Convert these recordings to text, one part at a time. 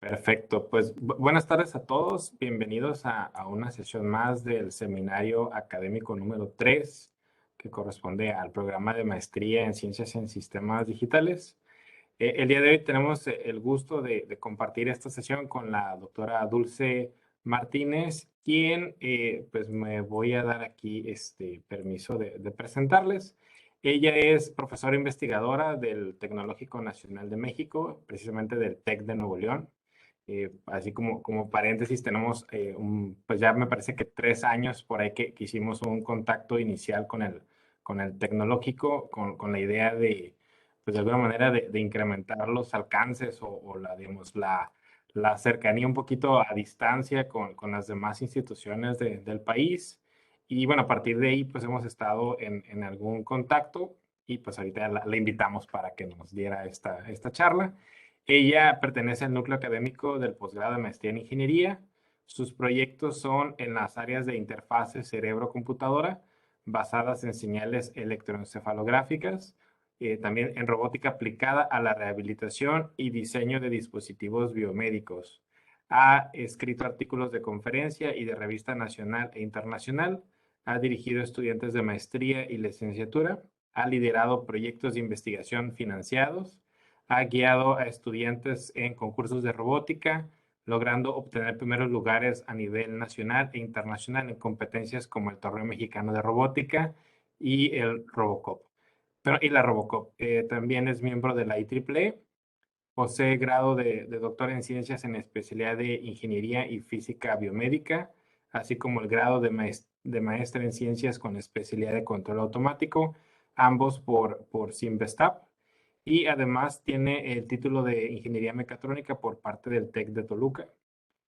Perfecto, pues buenas tardes a todos, bienvenidos a una sesión más del seminario académico número 3, que corresponde al programa de maestría en Ciencias en Sistemas Digitales. El día de hoy tenemos el gusto de compartir esta sesión con la doctora Dulce Martínez, quien pues me voy a dar aquí permiso de presentarles. Ella es profesora investigadora del Tecnológico Nacional de México, precisamente del TEC de Nuevo León. Así como paréntesis, tenemos pues ya me parece que 3 años por ahí que hicimos un contacto inicial con el tecnológico, con la idea de, pues de alguna manera, de incrementar los alcances o digamos, la cercanía un poquito a distancia con las demás instituciones del país. Y bueno, a partir de ahí, pues hemos estado en algún contacto y pues ahorita la invitamos para que nos diera esta charla. Ella pertenece al núcleo académico del posgrado de maestría en ingeniería. Sus proyectos son en las áreas de interfaces cerebro-computadora, basadas en señales electroencefalográficas, también en robótica aplicada a la rehabilitación y diseño de dispositivos biomédicos. Ha escrito artículos de conferencia y de revista nacional e internacional. Ha dirigido estudiantes de maestría y licenciatura. Ha liderado proyectos de investigación financiados. Ha guiado a estudiantes en concursos de robótica, logrando obtener primeros lugares a nivel nacional e internacional en competencias como el Torneo Mexicano de Robótica y el Robocop. Y la Robocop. También es miembro de la IEEE. Posee grado de doctor en ciencias en especialidad de ingeniería y física biomédica, así como el grado de maestra en ciencias con especialidad de control automático, ambos por Simvestab. Y además tiene el título de ingeniería mecatrónica por parte del TEC de Toluca.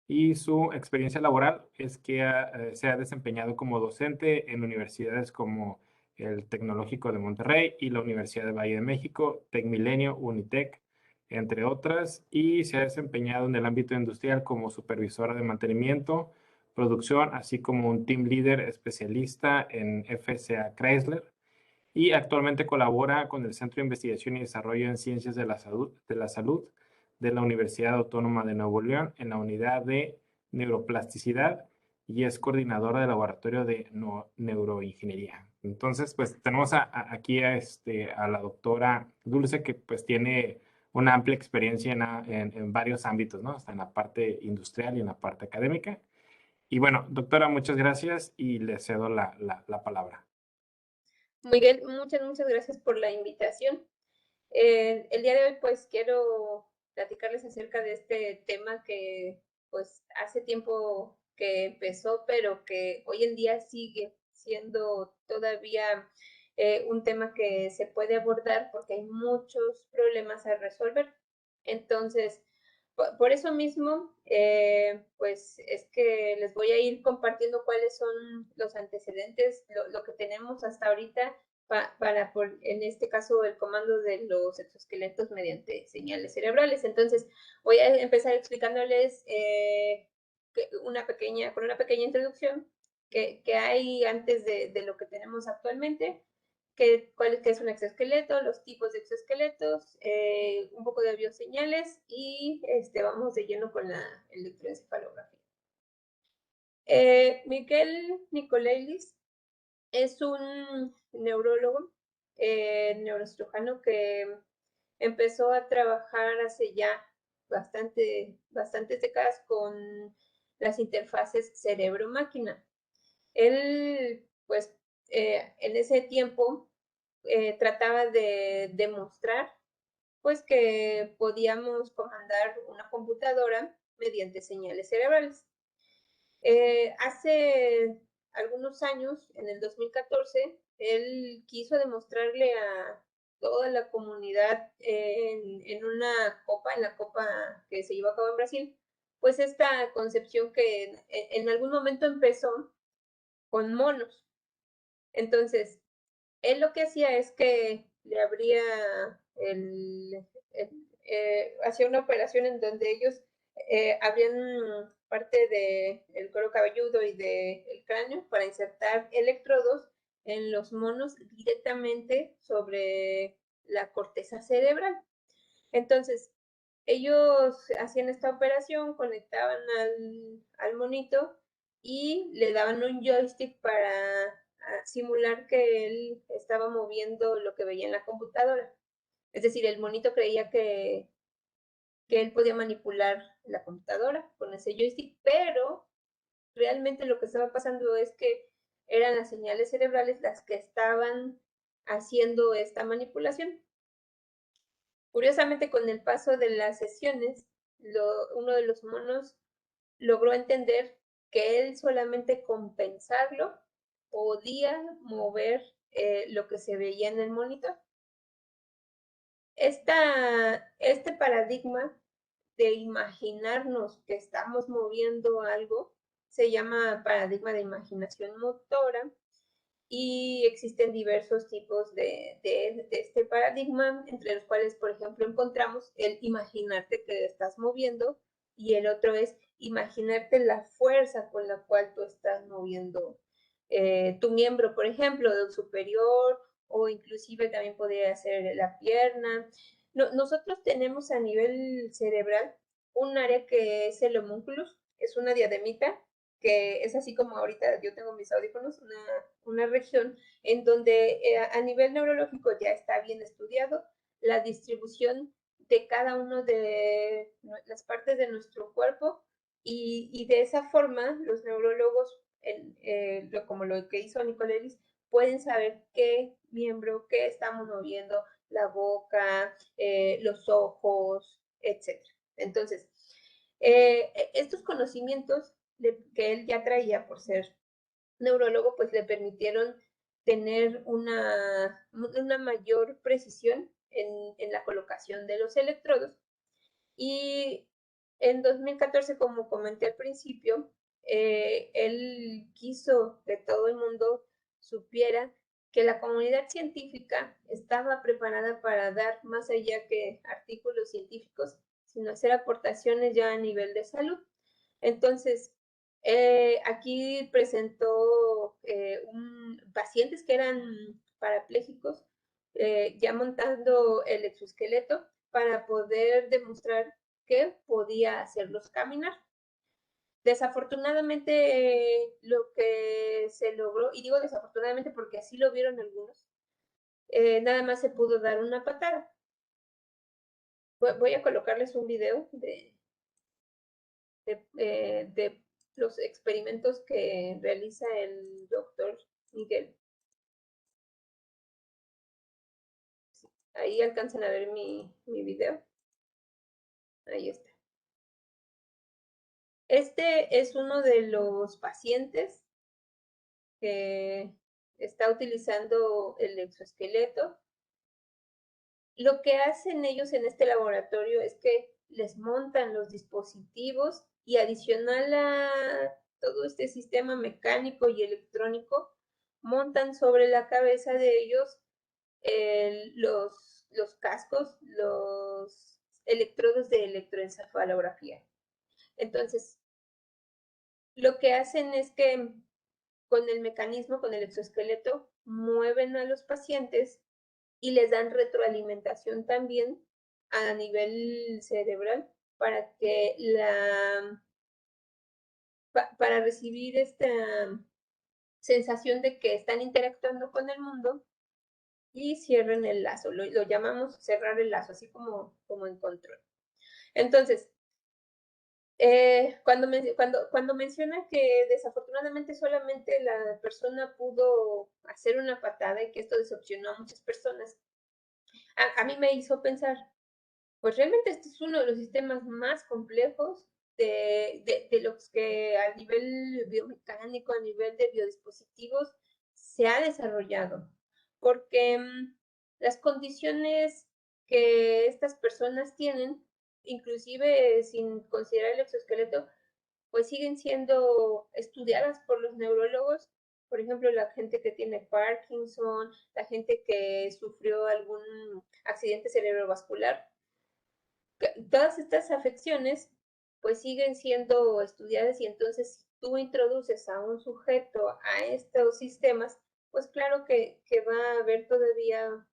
Y su experiencia laboral es que se ha desempeñado como docente en universidades como el Tecnológico de Monterrey y la Universidad de Valle de México, TecMilenio, Unitec, entre otras, y se ha desempeñado en el ámbito industrial como supervisora de mantenimiento, producción, así como un team leader especialista en FCA Chrysler, y actualmente colabora con el Centro de Investigación y Desarrollo en Ciencias de la Salud de la Universidad Autónoma de Nuevo León en la unidad de neuroplasticidad y es coordinadora del laboratorio de neuroingeniería. Entonces, pues tenemos aquí a la doctora Dulce, que pues tiene una amplia experiencia en varios ámbitos, ¿no? Hasta en la parte industrial y en la parte académica. Y bueno, doctora, muchas gracias y le cedo la palabra. Miguel, muchas gracias por la invitación. El día de hoy, pues, quiero platicarles acerca de este tema que, pues, hace tiempo que empezó, pero que hoy en día sigue siendo todavía un tema que se puede abordar porque hay muchos problemas a resolver. Entonces, por eso mismo, pues es que les voy a ir compartiendo cuáles son los antecedentes, lo que tenemos hasta ahorita para, en este caso, el comando de los exoesqueletos mediante señales cerebrales. Entonces, voy a empezar explicándoles con una pequeña introducción que hay antes de lo que tenemos actualmente, qué es un exoesqueleto, los tipos de exoesqueletos, un poco de bioseñales y vamos de lleno con la electroencefalografía. Miguel Nicolelis es un neurólogo, neurocirujano que empezó a trabajar hace ya bastantes décadas con las interfaces cerebro-máquina. Él, pues, en ese tiempo trataba de demostrar, pues, que podíamos comandar una computadora mediante señales cerebrales. Hace algunos años, en el 2014, él quiso demostrarle a toda la comunidad en la copa que se llevó a cabo en Brasil, pues esta concepción que en algún momento empezó con monos. Entonces, él lo que hacía es que le abría hacía una operación en donde ellos abrían parte del cuero cabelludo y del cráneo para insertar electrodos en los monos directamente sobre la corteza cerebral. Entonces, Ellos hacían esta operación, conectaban al monito y le daban un joystick para simular que él estaba moviendo lo que veía en la computadora. Es decir, el monito creía que él podía manipular la computadora con ese joystick, pero realmente lo que estaba pasando es que eran las señales cerebrales las que estaban haciendo esta manipulación. Curiosamente, con el paso de las sesiones, uno de los monos logró entender que él solamente con pensarlo podía mover lo que se veía en el monitor. Este paradigma de imaginarnos que estamos moviendo algo se llama paradigma de imaginación motora y existen diversos tipos de este paradigma, entre los cuales, por ejemplo, encontramos el imaginarte que estás moviendo y el otro es imaginarte la fuerza con la cual tú estás moviendo tu miembro, por ejemplo, del superior o inclusive también podría ser la pierna. Nosotros tenemos a nivel cerebral un área que es el homúnculus, es una diademita que es así como ahorita yo tengo mis audífonos, una región en donde a nivel neurológico ya está bien estudiado la distribución de cada uno de las partes de nuestro cuerpo y de esa forma los neurólogos, como lo que hizo Nicole Ellis, pueden saber qué miembro, qué estamos moviendo, la boca, los ojos, etcétera. Entonces, estos conocimientos que él ya traía por ser neurólogo, pues le permitieron tener una mayor precisión en la colocación de los electrodos. Y en 2014, como comenté al principio, él quiso que todo el mundo supiera que la comunidad científica estaba preparada para dar más allá que artículos científicos, sino hacer aportaciones ya a nivel de salud. Entonces, aquí presentó pacientes que eran parapléjicos, ya montando el exoesqueleto para poder demostrar que podía hacerlos caminar. Desafortunadamente, lo que se logró, y digo desafortunadamente porque así lo vieron algunos, nada más se pudo dar una patada. Voy a colocarles un video de los experimentos que realiza el doctor Miguel. Ahí alcanzan a ver mi video. Ahí está. Este es uno de los pacientes que está utilizando el exoesqueleto. Lo que hacen ellos en este laboratorio es que les montan los dispositivos y adicional a todo este sistema mecánico y electrónico, montan sobre la cabeza de ellos los cascos, los electrodos de electroencefalografía. Entonces, lo que hacen es que con el mecanismo, con el exoesqueleto, mueven a los pacientes y les dan retroalimentación también a nivel cerebral para que para recibir esta sensación de que están interactuando con el mundo y cierren el lazo. Lo llamamos cerrar el lazo, así como en control. Entonces, cuando menciona que desafortunadamente solamente la persona pudo hacer una patada y que esto decepcionó a muchas personas, a mí me hizo pensar, pues realmente este es uno de los sistemas más complejos de los que a nivel biomecánico, a nivel de biodispositivos, se ha desarrollado, porque las condiciones que estas personas tienen, inclusive sin considerar el exoesqueleto, pues siguen siendo estudiadas por los neurólogos. Por ejemplo, la gente que tiene Parkinson, la gente que sufrió algún accidente cerebrovascular, todas estas afecciones pues siguen siendo estudiadas y entonces si tú introduces a un sujeto a estos sistemas, pues claro que va a haber todavía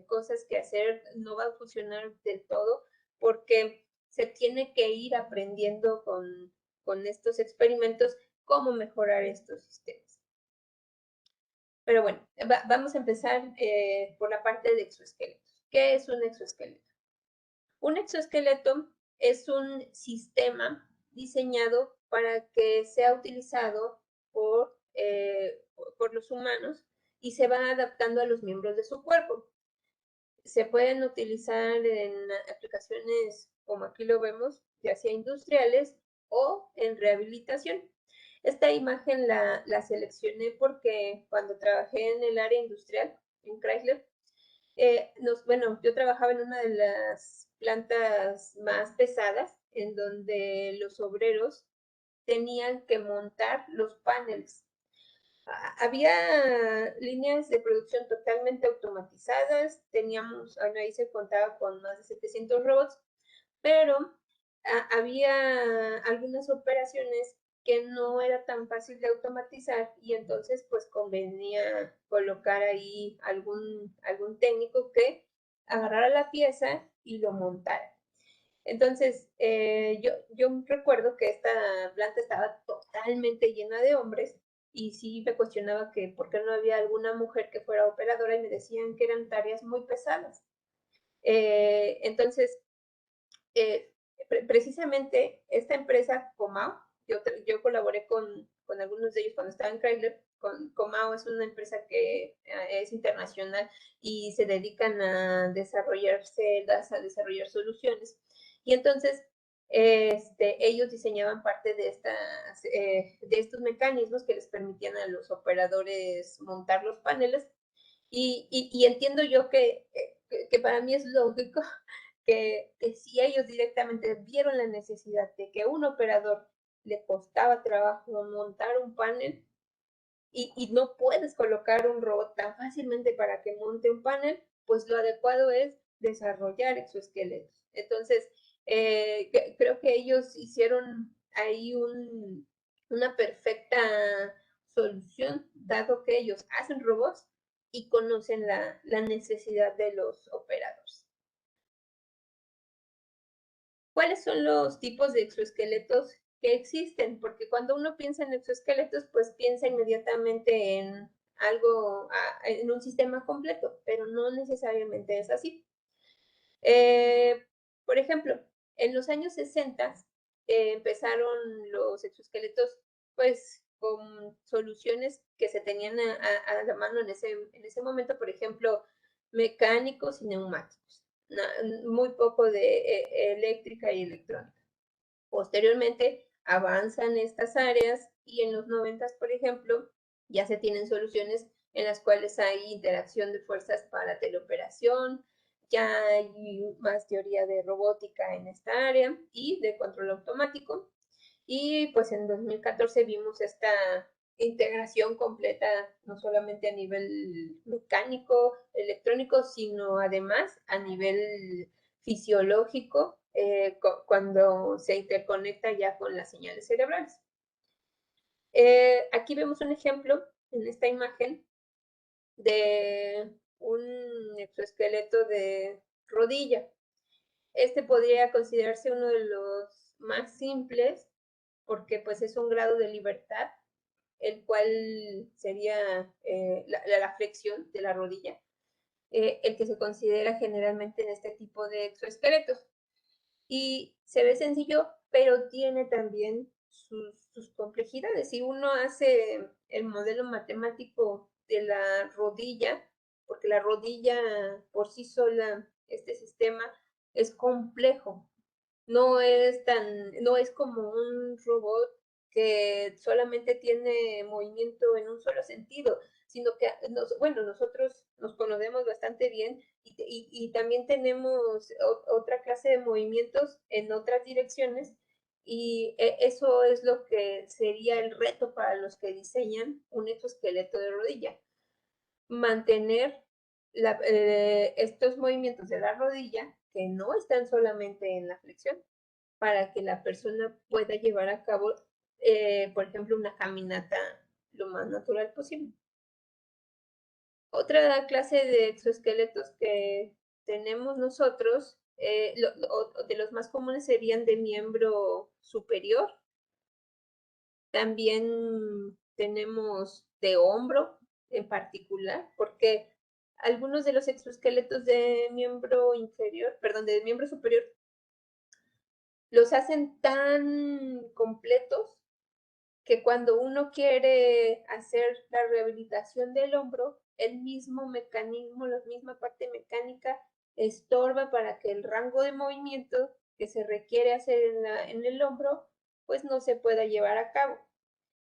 cosas que hacer, no va a funcionar del todo porque se tiene que ir aprendiendo con estos experimentos cómo mejorar estos sistemas. Pero bueno, vamos a empezar por la parte de exoesqueletos. ¿Qué es un exoesqueleto? Un exoesqueleto es un sistema diseñado para que sea utilizado por los humanos y se va adaptando a los miembros de su cuerpo. Se pueden utilizar en aplicaciones, como aquí lo vemos, ya sea industriales o en rehabilitación. Esta imagen la seleccioné porque cuando trabajé en el área industrial, en Chrysler, bueno, yo trabajaba en una de las plantas más pesadas, en donde los obreros tenían que montar los paneles. Había líneas de producción totalmente automatizadas, teníamos, ahí se contaba con más de 700 robots, pero había algunas operaciones que no era tan fácil de automatizar y entonces pues convenía colocar ahí algún técnico que agarrara la pieza y lo montara. Entonces, yo recuerdo que esta planta estaba totalmente llena de hombres y sí me cuestionaba que por qué no había alguna mujer que fuera operadora y me decían que eran tareas muy pesadas. Entonces, precisamente esta empresa, Comau, yo colaboré con algunos de ellos cuando estaba en Chrysler. Comau es una empresa que es internacional y se dedican a desarrollar celdas, a desarrollar soluciones. Y entonces, ellos diseñaban parte de estos mecanismos que les permitían a los operadores montar los paneles. Y entiendo yo que para mí es lógico que si ellos directamente vieron la necesidad de que un operador le costaba trabajo montar un panel y no puedes colocar un robot tan fácilmente para que monte un panel, pues lo adecuado es desarrollar exoesqueletos. Entonces, creo que ellos hicieron ahí una perfecta solución, dado que ellos hacen robots y conocen la necesidad de los operadores. ¿Cuáles son los tipos de exoesqueletos que existen? Porque cuando uno piensa en exoesqueletos, pues piensa inmediatamente en algo, en un sistema completo, pero no necesariamente es así. Por ejemplo, en los años 60 empezaron los exoesqueletos, pues, con soluciones que se tenían a la mano en ese momento, por ejemplo, mecánicos y neumáticos. Muy poco de eléctrica y electrónica. Posteriormente avanzan estas áreas y en los 90, por ejemplo, ya se tienen soluciones en las cuales hay interacción de fuerzas para teleoperación, ya hay más teoría de robótica en esta área y de control automático. Y pues en 2014 vimos esta integración completa, no solamente a nivel mecánico, electrónico, sino además a nivel fisiológico, cuando se interconecta ya con las señales cerebrales. Aquí vemos un ejemplo en esta imagen de un exoesqueleto de rodilla. Este podría considerarse uno de los más simples porque pues es un grado de libertad, el cual sería la flexión de la rodilla, el que se considera generalmente en este tipo de exoesqueletos. Y se ve sencillo, pero tiene también sus complejidades. Si uno hace el modelo matemático de la rodilla, porque la rodilla por sí sola, este sistema es complejo, no es como un robot que solamente tiene movimiento en un solo sentido, sino que, bueno, nosotros nos conocemos bastante bien y también tenemos otra clase de movimientos en otras direcciones y eso es lo que sería el reto para los que diseñan un exoesqueleto de rodilla. Mantener estos movimientos de la rodilla que no están solamente en la flexión, para que la persona pueda llevar a cabo, por ejemplo, una caminata lo más natural posible. Otra clase de exoesqueletos que tenemos nosotros o de los más comunes serían de miembro superior. También tenemos de hombro en particular, porque algunos de los exoesqueletos de miembro inferior, perdón, de miembro superior, los hacen tan completos que cuando uno quiere hacer la rehabilitación del hombro, el mismo mecanismo, la misma parte mecánica estorba para que el rango de movimiento que se requiere hacer en el hombro, pues no se pueda llevar a cabo.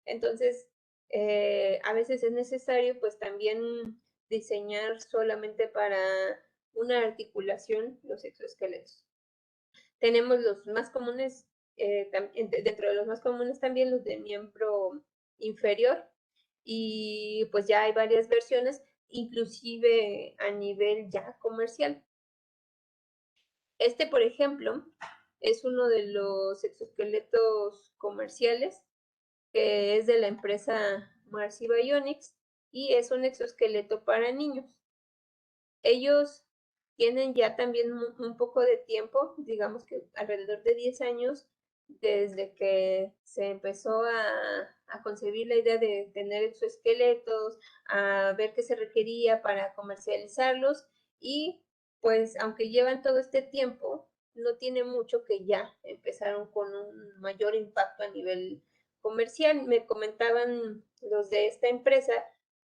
Entonces, a veces es necesario pues también diseñar solamente para una articulación los exoesqueletos. Tenemos los más comunes, dentro de los más comunes también los de miembro inferior, y pues ya hay varias versiones, inclusive a nivel ya comercial. Este, por ejemplo, es uno de los exoesqueletos comerciales que es de la empresa Marcy Bionics y es un exoesqueleto para niños. Ellos tienen ya también un poco de tiempo, digamos que alrededor de 10 años, desde que se empezó a concebir la idea de tener exoesqueletos, a ver qué se requería para comercializarlos y pues aunque llevan todo este tiempo, no tiene mucho que ya empezaron con un mayor impacto a nivel comercial. Me comentaban los de esta empresa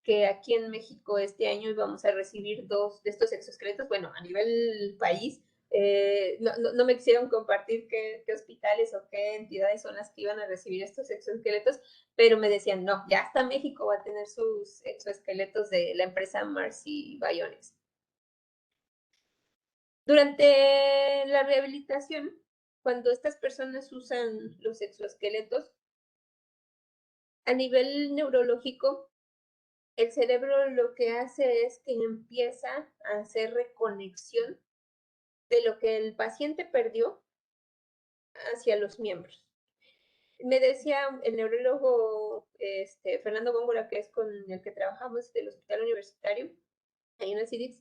que aquí en México este año vamos a recibir 2 de estos exoesqueletos, bueno, a nivel país. No me quisieron compartir qué hospitales o qué entidades son las que iban a recibir estos exoesqueletos, pero me decían, no, ya hasta México va a tener sus exoesqueletos de la empresa Marcy Bionics. Durante la rehabilitación, cuando estas personas usan los exoesqueletos, a nivel neurológico, el cerebro lo que hace es que empieza a hacer reconexión de lo que el paciente perdió hacia los miembros. Me decía el neurólogo Fernando Góngora, que es con el que trabajamos del Hospital Universitario, ahí en el CIDIX,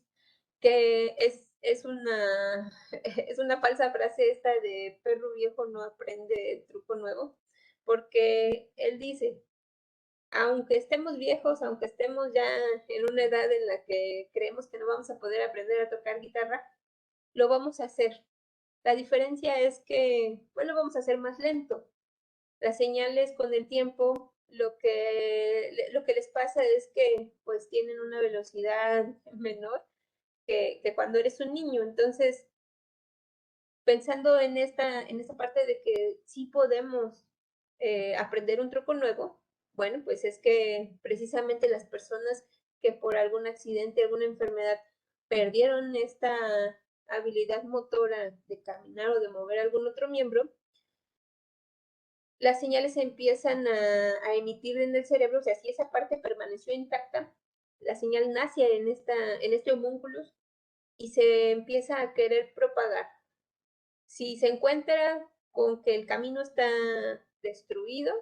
que es una, es una falsa frase esta de perro viejo no aprende truco nuevo, porque él dice, aunque estemos viejos, aunque estemos ya en una edad en la que creemos que no vamos a poder aprender a tocar guitarra, lo vamos a hacer. La diferencia es que, pues lo vamos a hacer más lento. Las señales con el tiempo, lo que les pasa es que pues tienen una velocidad menor que cuando eres un niño. Entonces, pensando en esta parte de que sí podemos aprender un truco nuevo, bueno, pues es que precisamente las personas que por algún accidente, alguna enfermedad, perdieron esta habilidad motora de caminar o de mover algún otro miembro, las señales se empiezan a emitir en el cerebro, o sea, si esa parte permaneció intacta, la señal nace en este homúnculus y se empieza a querer propagar. Si se encuentra con que el camino está destruido,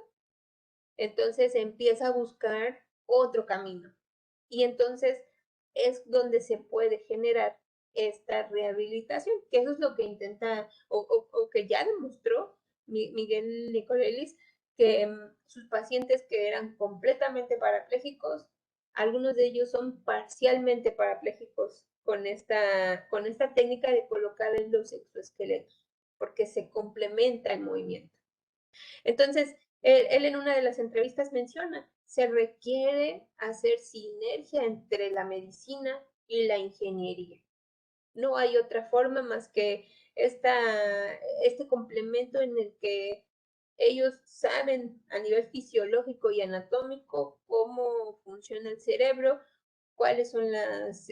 entonces empieza a buscar otro camino. Y entonces es donde se puede generar esta rehabilitación, que eso es lo que intenta o que ya demostró Miguel Nicolelis, que sus pacientes que eran completamente parapléjicos, algunos de ellos son parcialmente parapléjicos con esta técnica de colocar en los exoesqueletos, porque se complementa el movimiento. Entonces, él en una de las entrevistas menciona, se requiere hacer sinergia entre la medicina y la ingeniería. No hay otra forma más que este complemento en el que ellos saben a nivel fisiológico y anatómico cómo funciona el cerebro, cuáles son las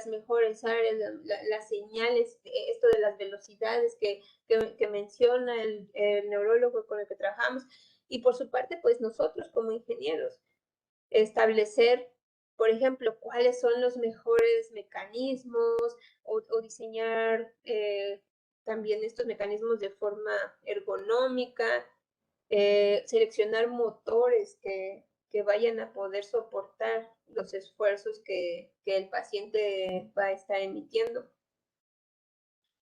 mejores áreas, las señales, esto de las velocidades que menciona el neurólogo con el que trabajamos, y por su parte, pues nosotros como ingenieros, establecer, por ejemplo, cuáles son los mejores mecanismos o diseñar también estos mecanismos de forma ergonómica, seleccionar motores que vayan a poder soportar los esfuerzos que el paciente va a estar emitiendo.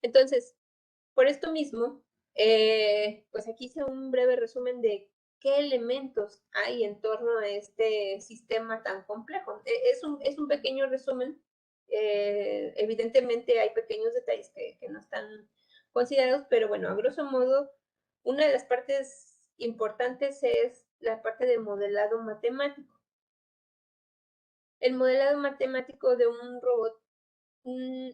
Entonces, por esto mismo, pues aquí hice un breve resumen de qué elementos hay en torno a este sistema tan complejo. Es un pequeño resumen. Evidentemente hay pequeños detalles que no están considerados, pero bueno, a grosso modo, una de las partes importantes es la parte de modelado matemático. El modelado matemático de un robot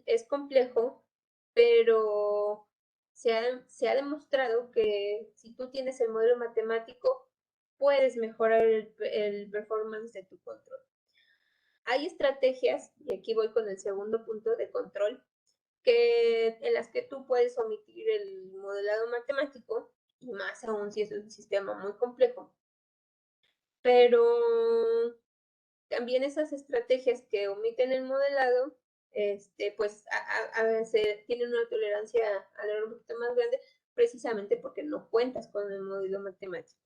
es complejo, pero se ha demostrado que si tú tienes el modelo matemático, puedes mejorar el performance de tu control. Hay estrategias, y aquí voy con el segundo punto de control, en las que tú puedes omitir el modelado matemático, y más aún si es un sistema muy complejo. Pero también esas estrategias que omiten el modelado, pues a veces tienen una tolerancia al error un poquito más grande, precisamente porque no cuentas con el modelo matemático.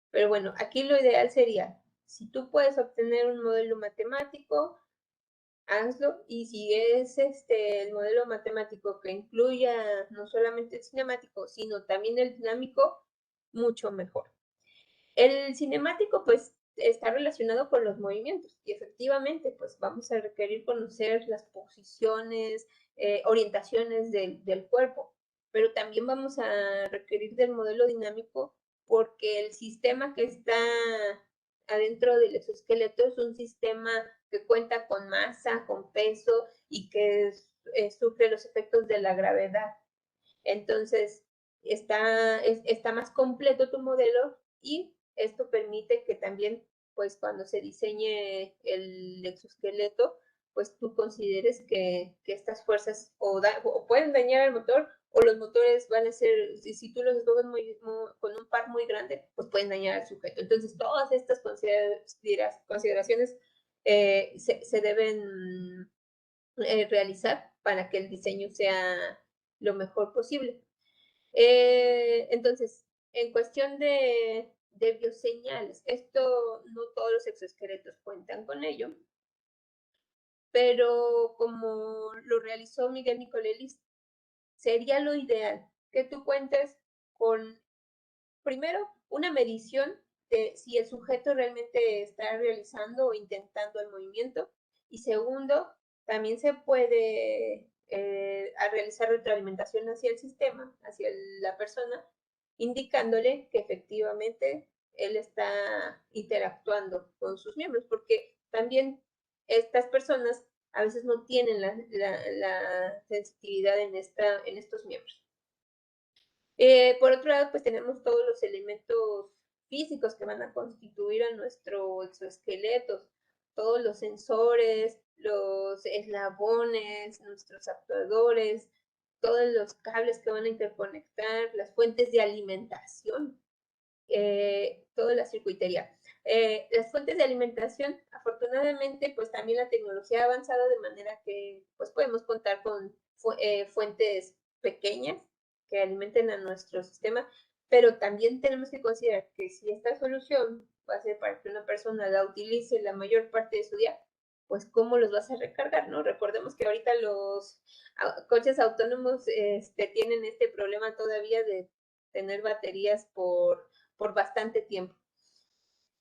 Pero bueno, aquí lo ideal sería, si tú puedes obtener un modelo matemático, hazlo, y si es el modelo matemático que incluya no solamente el cinemático, sino también el dinámico, mucho mejor. El cinemático, pues, está relacionado con los movimientos y efectivamente, pues, vamos a requerir conocer las posiciones, orientaciones del cuerpo, pero también vamos a requerir del modelo dinámico porque el sistema que está adentro del exoesqueleto es un sistema que cuenta con masa, con peso y que sufre los efectos de la gravedad. Entonces, está más completo tu modelo y esto permite que también, pues cuando se diseñe el exoesqueleto, pues tú consideres que estas fuerzas o pueden dañar el motor o los motores van a ser, si tú los escoges con un par muy grande, pues pueden dañar al sujeto. Entonces, todas estas consideraciones se deben realizar para que el diseño sea lo mejor posible. Entonces, en cuestión de bioseñales, esto no todos los exoesqueletos cuentan con ello, pero como lo realizó Miguel Nicolelis, sería lo ideal que tú cuentes con, primero, una medición de si el sujeto realmente está realizando o intentando el movimiento, y segundo, también se puede realizar retroalimentación hacia el sistema, hacia la persona, indicándole que efectivamente él está interactuando con sus miembros, porque también estas personas a veces no tienen la sensitividad en estos miembros. Por otro lado, pues tenemos todos los elementos físicos que van a constituir a nuestro exoesqueleto, todos los sensores, los eslabones, nuestros actuadores, todos los cables que van a interconectar, las fuentes de alimentación, toda la circuitería. Las fuentes de alimentación, afortunadamente, pues también la tecnología ha avanzado de manera que pues podemos contar con fuentes pequeñas que alimenten a nuestro sistema, pero también tenemos que considerar que si esta solución va a ser para que una persona la utilice la mayor parte de su día, pues cómo los vas a recargar, ¿no? Recordemos que ahorita los coches autónomos tienen este problema todavía de tener baterías por bastante tiempo.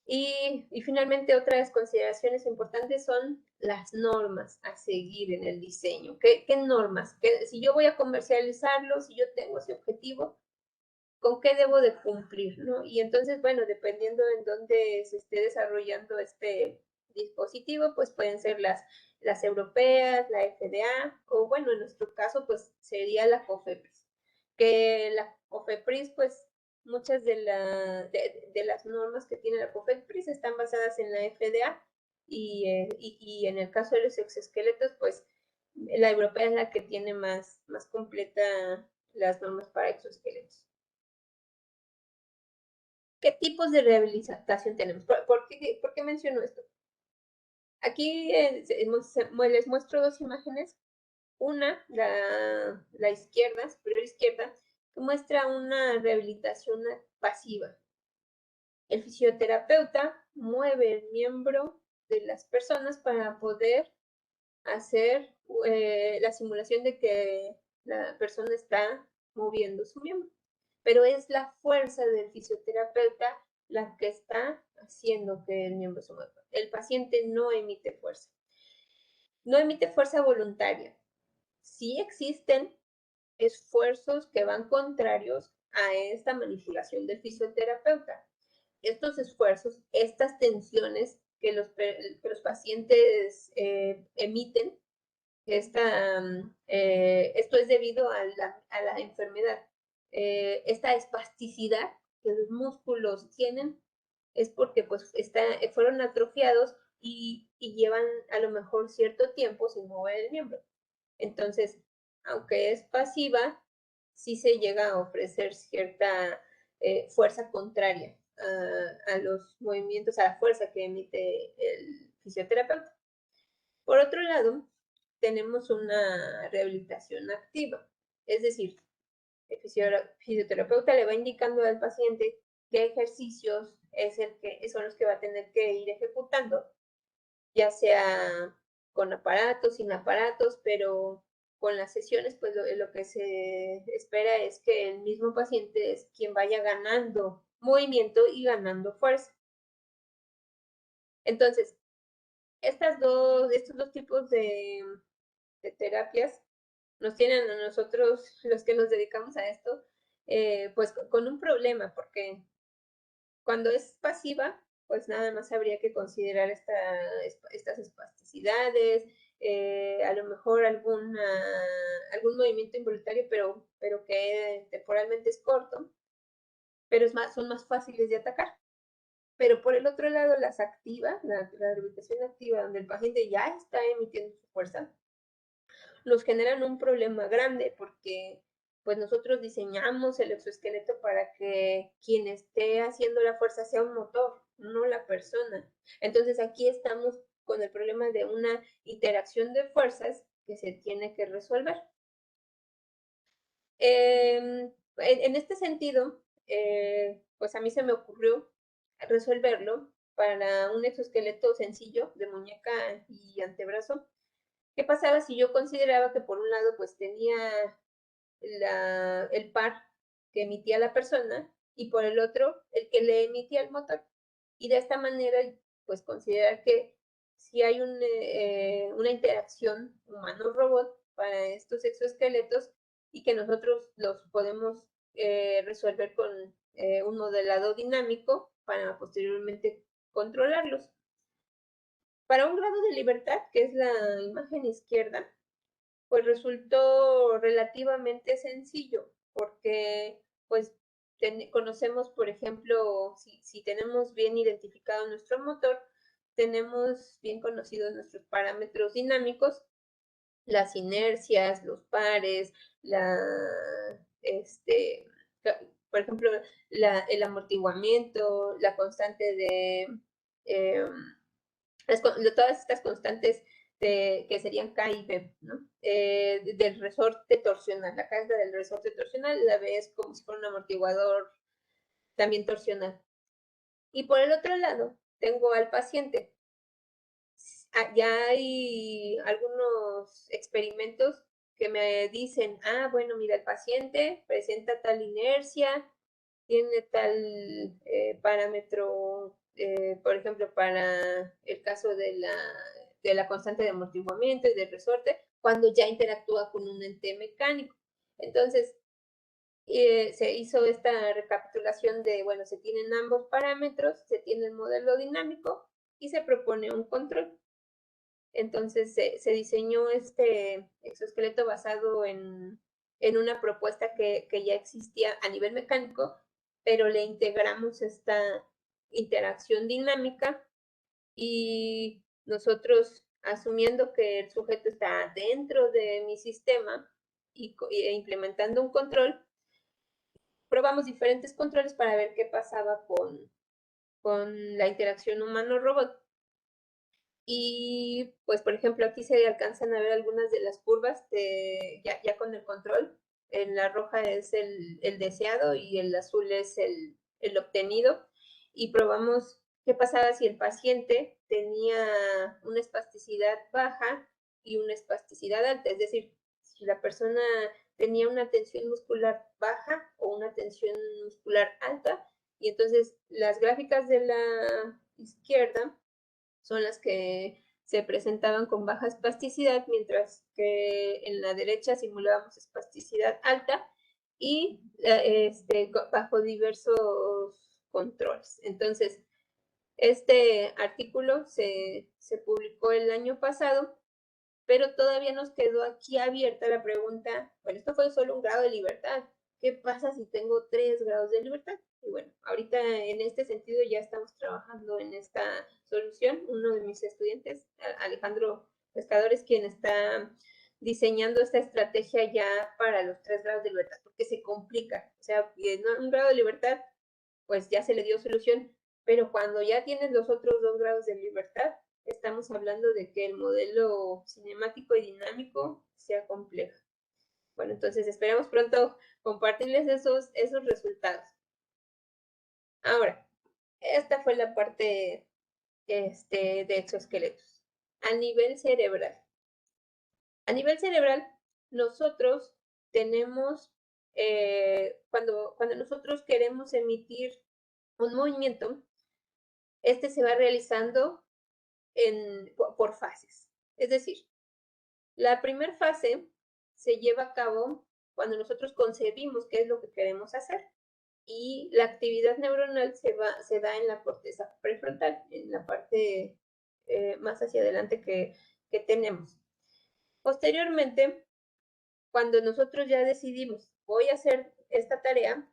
Y finalmente otras consideraciones importantes son las normas a seguir en el diseño. ¿Qué normas? Si yo voy a comercializarlo, si yo tengo ese objetivo, ¿con qué debo de cumplir? ¿No? Y entonces, bueno, dependiendo en dónde se esté desarrollando este dispositivo, pues pueden ser las europeas, la FDA, o bueno, en nuestro caso, pues sería la COFEPRIS. Que la COFEPRIS, pues muchas de las normas que tiene la COFEPRIS están basadas en la FDA y en el caso de los exoesqueletos, pues la europea es la que tiene más completa las normas para exoesqueletos. ¿Qué tipos de rehabilitación tenemos? ¿Por qué menciono esto? Aquí les muestro dos imágenes. Una, la izquierda, superior izquierda, que muestra una rehabilitación pasiva. El fisioterapeuta mueve el miembro de las personas para poder hacer la simulación de que la persona está moviendo su miembro, pero es la fuerza del fisioterapeuta la que está haciendo que el miembro se mueva. El paciente no emite fuerza. No emite fuerza voluntaria. Sí existen esfuerzos que van contrarios a esta manipulación del fisioterapeuta. Estos esfuerzos, estas tensiones que los pacientes emiten, esto es debido a la enfermedad. Esta espasticidad que los músculos tienen es porque pues fueron atrofiados y llevan a lo mejor cierto tiempo sin mover el miembro. Entonces, aunque es pasiva, sí se llega a ofrecer cierta fuerza contraria a los movimientos, a la fuerza que emite el fisioterapeuta. Por otro lado, tenemos una rehabilitación activa, es decir, el fisioterapeuta le va indicando al paciente qué ejercicios son los que va a tener que ir ejecutando, ya sea con aparatos, sin aparatos, pero con las sesiones, pues lo que se espera es que el mismo paciente es quien vaya ganando movimiento y ganando fuerza. Entonces, estos dos tipos de terapias nos tienen a nosotros, los que nos dedicamos a esto, pues con un problema, porque cuando es pasiva, pues nada más habría que considerar estas espasticidades, a lo mejor algún movimiento involuntario, pero que temporalmente es corto, pero son más fáciles de atacar. Pero por el otro lado, las activas, la rehabilitación activa, donde el paciente ya está emitiendo su fuerza, nos generan un problema grande porque pues nosotros diseñamos el exoesqueleto para que quien esté haciendo la fuerza sea un motor, no la persona. Entonces aquí estamos con el problema de una interacción de fuerzas que se tiene que resolver. En este sentido, pues a mí se me ocurrió resolverlo para un exoesqueleto sencillo de muñeca y antebrazo. ¿Qué pasaba si yo consideraba que por un lado pues tenía el par que emitía la persona y por el otro el que le emitía el motor? Y de esta manera pues considerar que si hay una interacción humano-robot para estos exoesqueletos y que nosotros los podemos resolver con un modelado dinámico para posteriormente controlarlos. Para un grado de libertad, que es la imagen izquierda, pues resultó relativamente sencillo, porque pues conocemos, por ejemplo, si tenemos bien identificado nuestro motor, tenemos bien conocidos nuestros parámetros dinámicos, las inercias, los pares, por ejemplo, el amortiguamiento, la constante eh, todas estas constantes que serían K y B, ¿no? Del resorte torsional. La K es la del resorte torsional, la B es como si fuera un amortiguador también torsional. Y por el otro lado, tengo al paciente. Ya hay algunos experimentos que me dicen, bueno, mira, el paciente presenta tal inercia, tiene tal parámetro, por ejemplo, para el caso de la constante de amortiguamiento y de resorte, cuando ya interactúa con un ente mecánico. Entonces, se hizo esta recapitulación de, bueno, se tienen ambos parámetros, se tiene el modelo dinámico y se propone un control. Entonces, se diseñó este exoesqueleto basado en una propuesta que ya existía a nivel mecánico, pero le integramos esta interacción dinámica y nosotros, asumiendo que el sujeto está dentro de mi sistema e implementando un control, probamos diferentes controles para ver qué pasaba con la interacción humano-robot. Y pues, por ejemplo, aquí se alcanzan a ver algunas de las curvas ya con el control. En la roja es el deseado y el azul es el obtenido. Y probamos qué pasaba si el paciente tenía una espasticidad baja y una espasticidad alta. Es decir, si la persona tenía una tensión muscular baja o una tensión muscular alta, y entonces las gráficas de la izquierda son las que se presentaban con baja espasticidad, mientras que en la derecha simulábamos espasticidad alta y bajo diversos controles. Entonces, este artículo se publicó el año pasado, pero todavía nos quedó aquí abierta la pregunta, bueno, esto fue solo un grado de libertad, ¿qué pasa si tengo 3 grados de libertad? Y bueno, ahorita en este sentido ya estamos trabajando en esta solución. Uno de mis estudiantes, Alejandro Pescador, es quien está diseñando esta estrategia ya para los 3 grados de libertad, porque se complica. O sea, un grado de libertad, pues ya se le dio solución, pero cuando ya tienes los otros 2 grados de libertad, estamos hablando de que el modelo cinemático y dinámico sea complejo. Bueno, entonces esperamos pronto compartirles esos resultados. Ahora, esta fue la parte de exoesqueletos. A nivel cerebral. A nivel cerebral, nosotros tenemos, cuando nosotros queremos emitir un movimiento, este se va realizando por fases. Es decir, la primera fase se lleva a cabo cuando nosotros concebimos qué es lo que queremos hacer, y la actividad neuronal se da en la corteza prefrontal, en la parte más hacia adelante que tenemos. Posteriormente, cuando nosotros ya decidimos, voy a hacer esta tarea,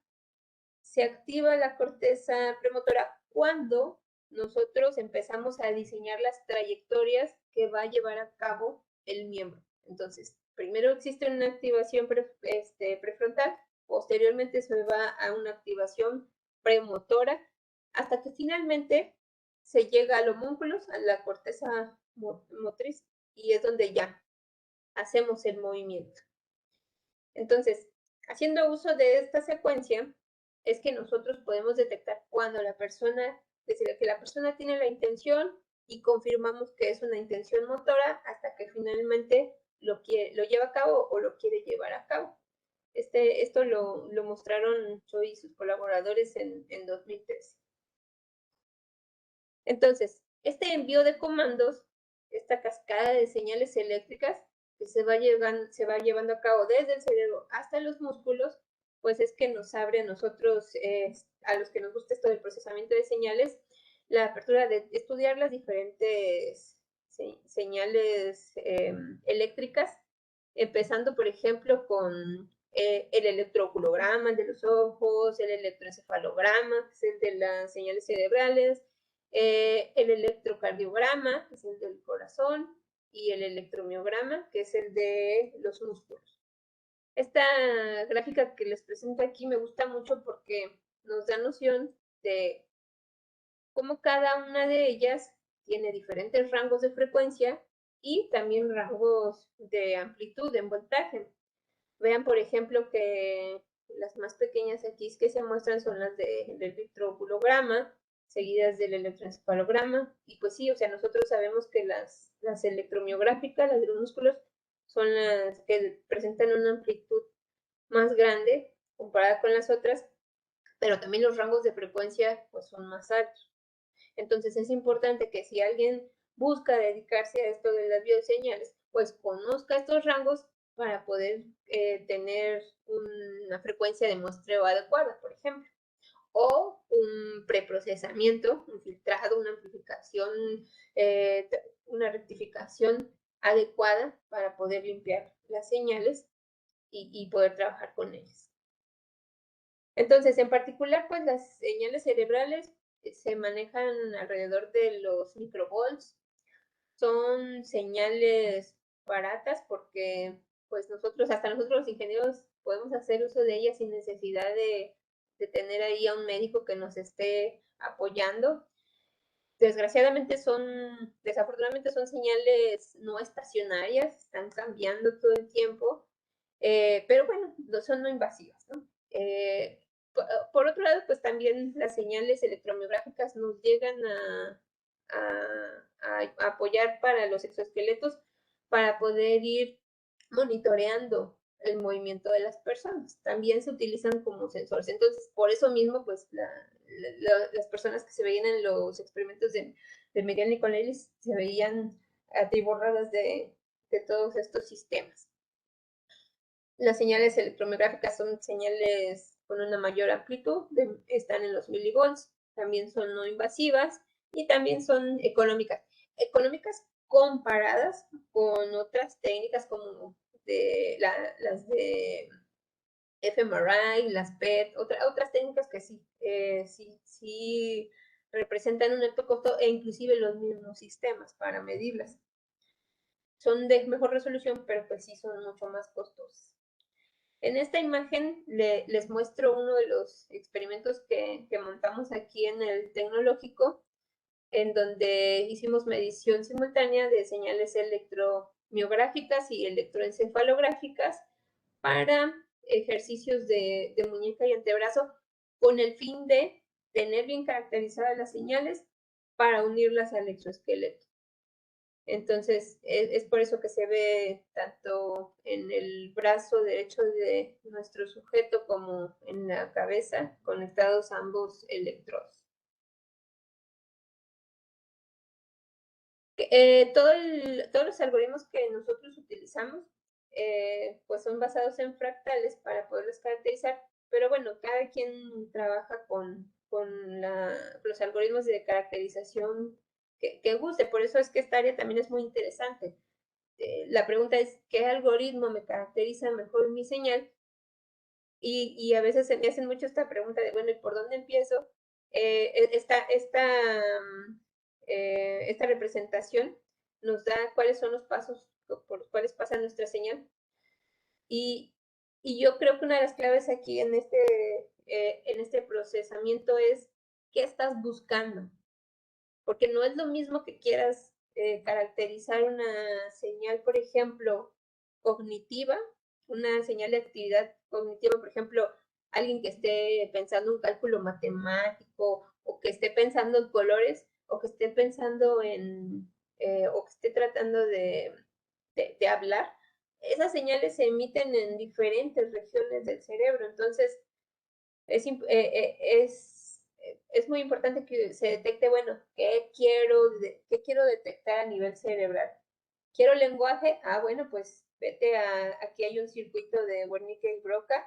se activa la corteza premotora cuando nosotros empezamos a diseñar las trayectorias que va a llevar a cabo el miembro. Entonces, primero existe una activación prefrontal, posteriormente se va a una activación premotora, hasta que finalmente se llega al homúnculos, a la corteza motriz, y es donde ya hacemos el movimiento. Entonces, haciendo uso de esta secuencia, es que nosotros podemos detectar cuando la persona, desde que la persona tiene la intención y confirmamos que es una intención motora, hasta que finalmente lo lleva a cabo o lo quiere llevar a cabo. Esto lo mostraron Choi y sus colaboradores en 2013. Entonces, este envío de comandos, esta cascada de señales eléctricas que se va llevando a cabo desde el cerebro hasta los músculos, pues es que nos abre a nosotros, a los que nos gusta esto del procesamiento de señales, la apertura de estudiar las diferentes señales eléctricas, empezando, por ejemplo, con el electrooculograma, el de los ojos, el electroencefalograma, que es el de las señales cerebrales, el electrocardiograma, que es el del corazón, y el electromiograma, que es el de los músculos. Esta gráfica que les presento aquí me gusta mucho porque nos da noción de cómo cada una de ellas tiene diferentes rangos de frecuencia y también rangos de amplitud en voltaje. Vean, por ejemplo, que las más pequeñas aquí que se muestran son las del electroculograma, seguidas del electroencefalograma. Y pues sí, o sea, nosotros sabemos que las electromiográficas, las de los músculos, son las que presentan una amplitud más grande comparada con las otras, pero también los rangos de frecuencia pues son más altos. Entonces es importante que si alguien busca dedicarse a esto de las bioseñales, pues conozca estos rangos para poder tener una frecuencia de muestreo adecuada, por ejemplo, o un preprocesamiento, un filtrado, una amplificación, una rectificación adecuada para poder limpiar las señales y poder trabajar con ellas. Entonces, en particular, pues las señales cerebrales se manejan alrededor de los microvolts. Son señales baratas porque pues hasta nosotros los ingenieros podemos hacer uso de ellas sin necesidad de tener ahí a un médico que nos esté apoyando. Desafortunadamente son señales no estacionarias, están cambiando todo el tiempo, pero bueno, son no invasivas, ¿no? Por otro lado, pues también las señales electromiográficas nos llegan a apoyar para los exoesqueletos, para poder ir monitoreando el movimiento de las personas. También se utilizan como sensores. Entonces, por eso mismo, pues las personas que se veían en los experimentos de Miguel Nicolelis se veían atiborradas de todos estos sistemas. Las señales electromiográficas son señales con una mayor amplitud, están en los milivolts, también son no invasivas y también son económicas. Económicas comparadas con otras técnicas como las de fMRI, las PET, otras técnicas que sí representan un alto costo e inclusive los mismos sistemas para medirlas. Son de mejor resolución, pero pues sí son mucho más costosas. En esta imagen les muestro uno de los experimentos que montamos aquí en el tecnológico, en donde hicimos medición simultánea de señales electromiográficas y electroencefalográficas para ejercicios de muñeca y antebrazo, con el fin de tener bien caracterizadas las señales para unirlas al exoesqueleto. Entonces, es por eso que se ve tanto en el brazo derecho de nuestro sujeto como en la cabeza conectados ambos electrodos. Todos los algoritmos que nosotros utilizamos pues son basados en fractales para poderlos caracterizar, pero bueno, cada quien trabaja con los algoritmos de caracterización que guste, por eso es que esta área también es muy interesante. La pregunta es, ¿qué algoritmo me caracteriza mejor mi señal? Y a veces se me hacen mucho esta pregunta de, bueno, ¿y por dónde empiezo? Esta representación nos da cuáles son los pasos por los cuales pasa nuestra señal. Y yo creo que una de las claves aquí en este procesamiento es qué estás buscando. Porque no es lo mismo que quieras caracterizar una señal, por ejemplo, cognitiva, una señal de actividad cognitiva, por ejemplo, alguien que esté pensando un cálculo matemático o que esté pensando en colores o que esté pensando o que esté tratando de hablar, esas señales se emiten en diferentes regiones del cerebro. Entonces, es muy importante que se detecte, bueno, ¿qué quiero detectar a nivel cerebral? ¿Quiero lenguaje? Ah, bueno, pues vete aquí hay un circuito de Wernicke y Broca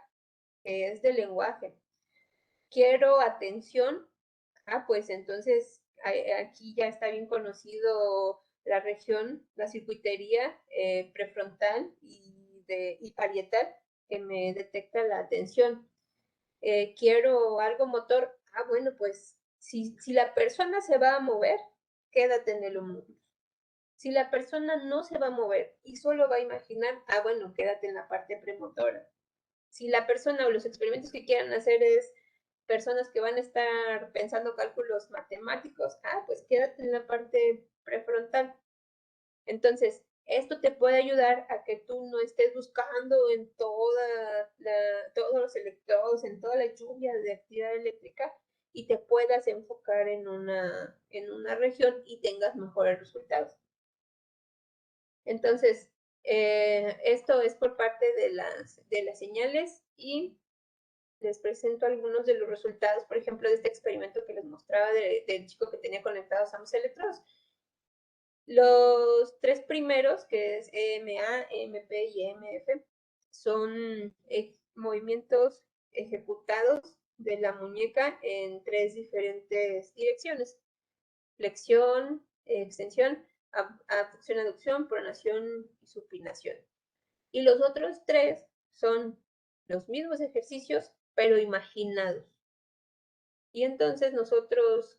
que es de lenguaje. ¿Quiero atención? Ah, pues entonces aquí ya está bien conocido la región, la circuitería prefrontal y parietal que me detecta la atención. Quiero algo motor, ah, bueno, pues si la persona se va a mover, quédate en el homúnculo. Si la persona no se va a mover y solo va a imaginar, ah, bueno, quédate en la parte premotora. Si la persona o los experimentos que quieran hacer es personas que van a estar pensando cálculos matemáticos, ah, pues quédate en la parte prefrontal. Entonces, esto te puede ayudar a que tú no estés buscando en todos los electrodos, en toda la lluvia de actividad eléctrica y te puedas enfocar en una región y tengas mejores resultados. Entonces, esto es por parte de las señales y les presento algunos de los resultados, por ejemplo, de este experimento que les mostraba del chico que tenía conectados ambos electrodos. Los tres primeros, que es EMA, EMP y EMF, son movimientos ejecutados de la muñeca en tres diferentes direcciones: flexión, extensión, abducción, aducción, pronación y supinación. Y los otros tres son los mismos ejercicios, pero imaginados. Y entonces nosotros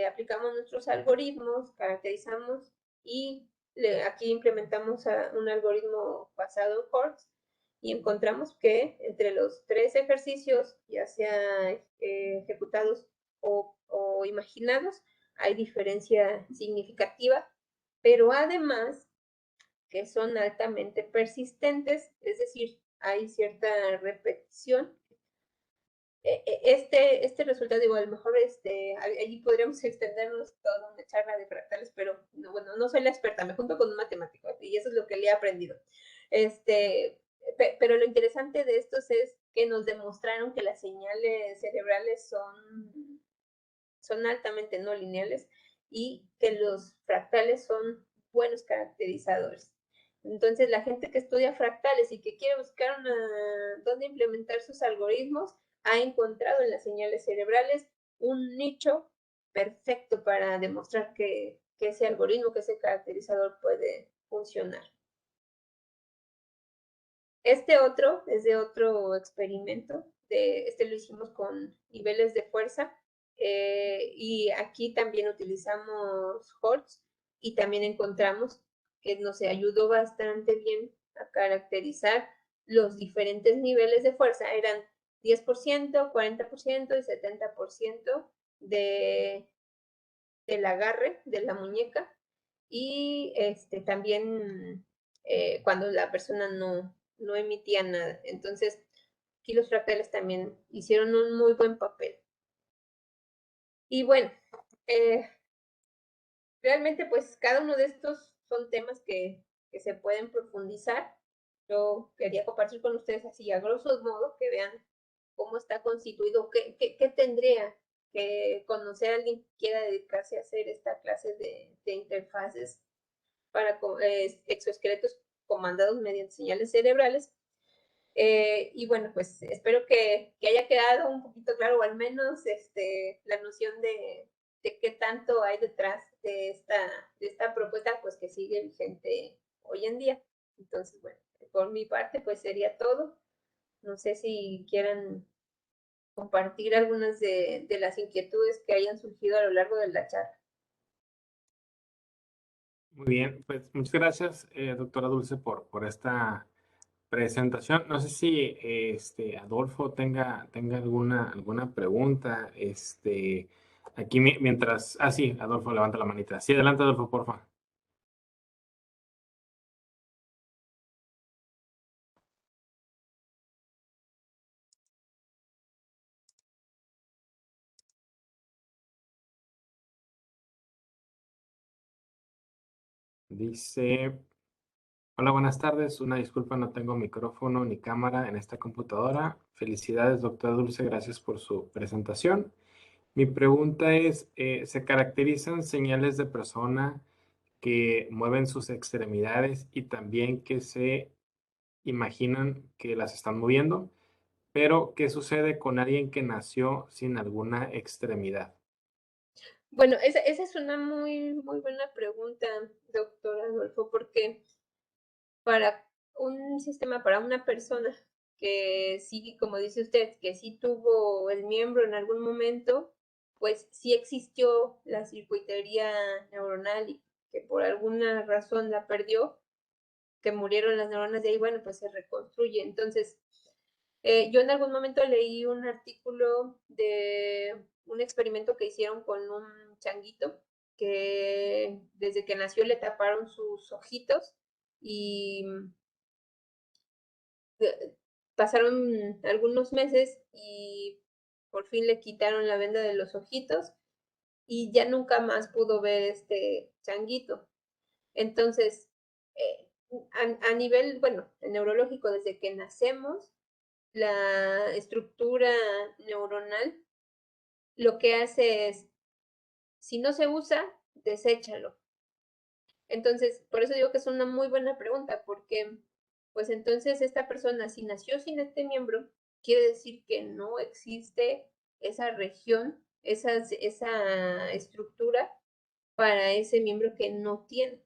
aplicamos nuestros algoritmos, caracterizamos y aquí implementamos un algoritmo basado en Quarks y encontramos que entre los tres ejercicios, ya sea ejecutados o imaginados, hay diferencia significativa, pero además que son altamente persistentes, es decir, hay cierta repetición. Este resultado, digo, a lo mejor allí podríamos extendernos toda una charla de fractales, pero no, bueno, no soy la experta, me junto con un matemático y eso es lo que le he aprendido. pero lo interesante de estos es que nos demostraron que las señales cerebrales son altamente no lineales y que los fractales son buenos caracterizadores. Entonces, la gente que estudia fractales y que quiere buscar dónde implementar sus algoritmos, ha encontrado en las señales cerebrales un nicho perfecto para demostrar que ese algoritmo, que ese caracterizador puede funcionar. Este otro es de otro experimento, este lo hicimos con niveles de fuerza, y aquí también utilizamos Holtz y también encontramos que nos ayudó bastante bien a caracterizar los diferentes niveles de fuerza. Eran 10%, 40% y 70% del agarre de la muñeca, y también cuando la persona no emitía nada. Entonces, aquí los fractales también hicieron un muy buen papel. Y bueno, realmente pues cada uno de estos son temas que se pueden profundizar. Yo quería compartir con ustedes así a grosso modo que vean cómo está constituido, qué tendría que conocer a alguien que quiera dedicarse a hacer esta clase de interfaces para exoesqueletos comandados mediante señales cerebrales. Y bueno, pues espero que haya quedado un poquito claro, o al menos la noción de qué tanto hay detrás de esta propuesta, pues que sigue vigente hoy en día. Entonces, bueno, por mi parte, pues sería todo. No sé si quieran compartir algunas de las inquietudes que hayan surgido a lo largo de la charla. Muy bien, pues muchas gracias, doctora Dulce, por esta presentación. No sé si Adolfo tenga alguna pregunta. Aquí mientras. Ah, sí, Adolfo levanta la manita. Sí, adelante, Adolfo, porfa. Dice: hola, buenas tardes. Una disculpa, no tengo micrófono ni cámara en esta computadora. Felicidades, doctora Dulce, gracias por su presentación. Mi pregunta es, ¿se caracterizan señales de persona que mueven sus extremidades y también que se imaginan que las están moviendo? Pero, ¿qué sucede con alguien que nació sin alguna extremidad? Bueno, esa es una muy, muy buena pregunta, doctor Adolfo, porque para un sistema, para una persona que sí, como dice usted, que sí tuvo el miembro en algún momento, pues sí existió la circuitería neuronal y que por alguna razón la perdió, que murieron las neuronas de ahí, bueno, pues se reconstruye. Entonces, yo en algún momento leí un artículo de un experimento que hicieron con un changuito que desde que nació le taparon sus ojitos y pasaron algunos meses y por fin le quitaron la venda de los ojitos y ya nunca más pudo ver este changuito. Entonces, a nivel, bueno, neurológico, desde que nacemos, la estructura neuronal lo que hace es, si no se usa, deséchalo. Entonces, por eso digo que es una muy buena pregunta, porque pues entonces esta persona, si nació sin este miembro, quiere decir que no existe esa región, esa estructura para ese miembro que no tiene.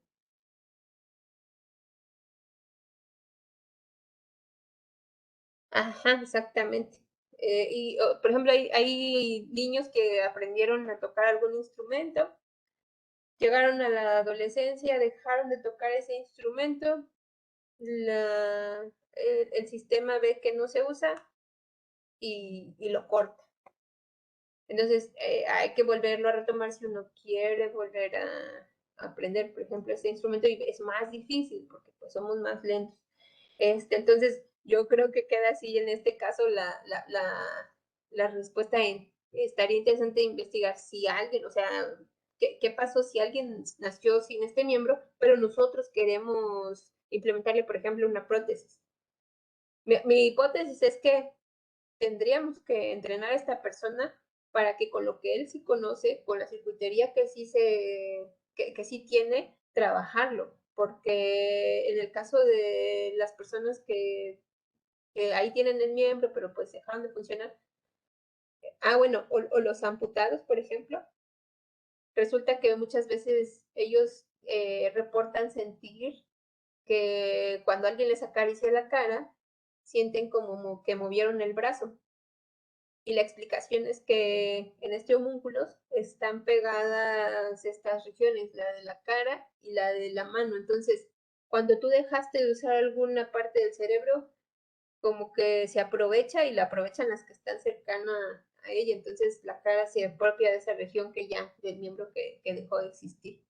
Ajá, exactamente. Por ejemplo, hay niños que aprendieron a tocar algún instrumento, llegaron a la adolescencia, dejaron de tocar ese instrumento, el sistema ve que no se usa y lo corta. Entonces, hay que volverlo a retomar si uno quiere volver a aprender, por ejemplo, este instrumento, y es más difícil porque pues somos más lentos. Entonces, yo creo que queda así en este caso la respuesta en, estaría interesante investigar si alguien, o sea, ¿qué pasó si alguien nació sin este miembro, pero nosotros queremos implementarle, por ejemplo, una prótesis? Mi hipótesis es que tendríamos que entrenar a esta persona para que con lo que él sí conoce, con la circuitería que sí tiene, trabajarlo. Porque en el caso de las personas que ahí tienen el miembro, pero pues dejaron de funcionar. Bueno, o los amputados, por ejemplo, resulta que muchas veces ellos reportan sentir que cuando alguien les acaricia la cara, sienten como que movieron el brazo. Y la explicación es que en este homúnculos están pegadas estas regiones, la de la cara y la de la mano. Entonces, cuando tú dejaste de usar alguna parte del cerebro, como que se aprovecha y la aprovechan las que están cercanas a ella. Entonces, la cara se apropia de esa región que ya, del miembro que dejó de existir.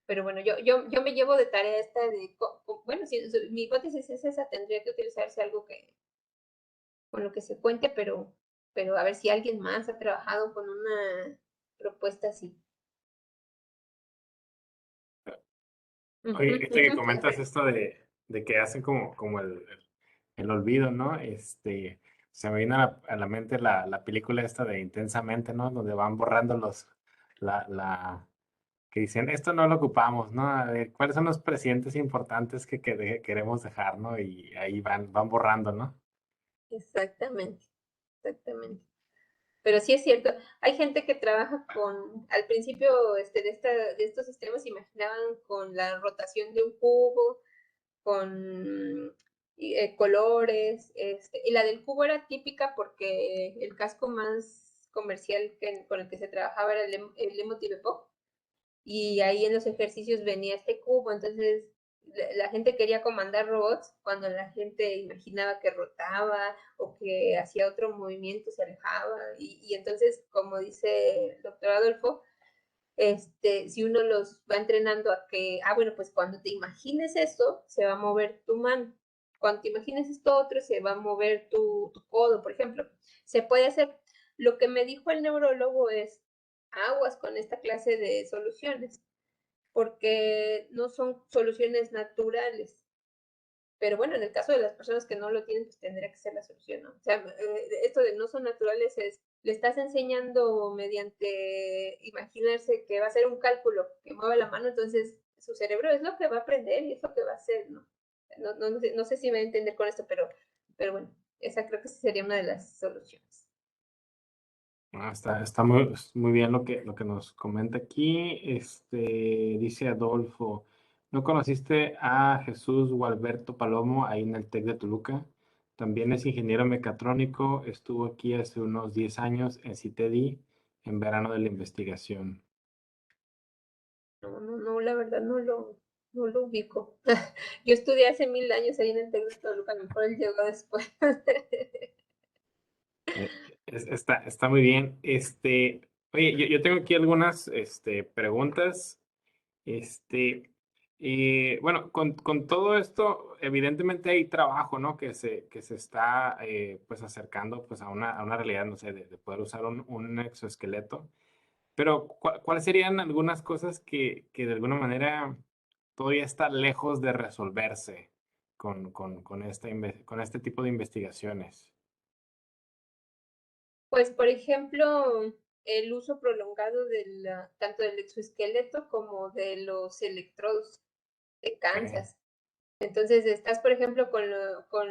Pero bueno, yo me llevo de tarea esta de, bueno, si mi hipótesis es esa, tendría que utilizarse algo con lo que se cuente, pero a ver si alguien más ha trabajado con una propuesta así. Oye, que comentas Sí. esto de que hacen como el olvido, ¿no? Se me viene a la mente la película esta de Intensamente, ¿no? Donde van borrando que dicen, esto no lo ocupamos, ¿no? A ver, ¿cuáles son los presidentes importantes que queremos dejar, ¿no? Y ahí van borrando, ¿no? Exactamente, exactamente. Pero sí es cierto, hay gente que trabaja al principio de estos sistemas se imaginaban con la rotación de un cubo, con colores, y la del cubo era típica porque el casco más comercial con el que se trabajaba era el Emotive Pop, y ahí en los ejercicios venía este cubo, entonces la gente quería comandar robots cuando la gente imaginaba que rotaba o que hacía otro movimiento, se alejaba, y entonces, como dice el doctor Adolfo, si uno los va entrenando a que, bueno, pues cuando te imagines esto, se va a mover tu mano. Cuando te imagines esto otro, se va a mover tu codo, por ejemplo. Se puede hacer. Lo que me dijo el neurólogo es aguas con esta clase de soluciones, porque no son soluciones naturales. Pero bueno, en el caso de las personas que no lo tienen, pues tendría que ser la solución, ¿no? O sea, esto de no son naturales es, le estás enseñando mediante imaginarse que va a ser un cálculo que mueva la mano, entonces su cerebro es lo que va a aprender y es lo que va a hacer, ¿no? No sé si me va a entender con esto, pero bueno, esa creo que sería una de las soluciones. Está muy bien lo que nos comenta aquí. Dice Adolfo, ¿no conociste a Jesús Gualberto Palomo ahí en el TEC de Toluca? También es ingeniero mecatrónico, estuvo aquí hace unos 10 años en CITEDI en verano de la investigación. No, la verdad no lo ubico. Yo estudié hace 1000 años ahí en el Tec de Toluca, a lo mejor él llegó después. Está muy bien. Oye, yo tengo aquí algunas preguntas. Este, bueno, con todo esto, evidentemente hay trabajo, ¿no? Que se está pues acercando pues a una realidad, no sé, de poder usar un exoesqueleto. Pero, ¿cuáles serían algunas cosas que de alguna manera todavía está lejos de resolverse con este tipo de investigaciones? Pues, por ejemplo, el uso prolongado tanto del exoesqueleto como de los electrodos de Ok. Kansas. Entonces, estás, por ejemplo, con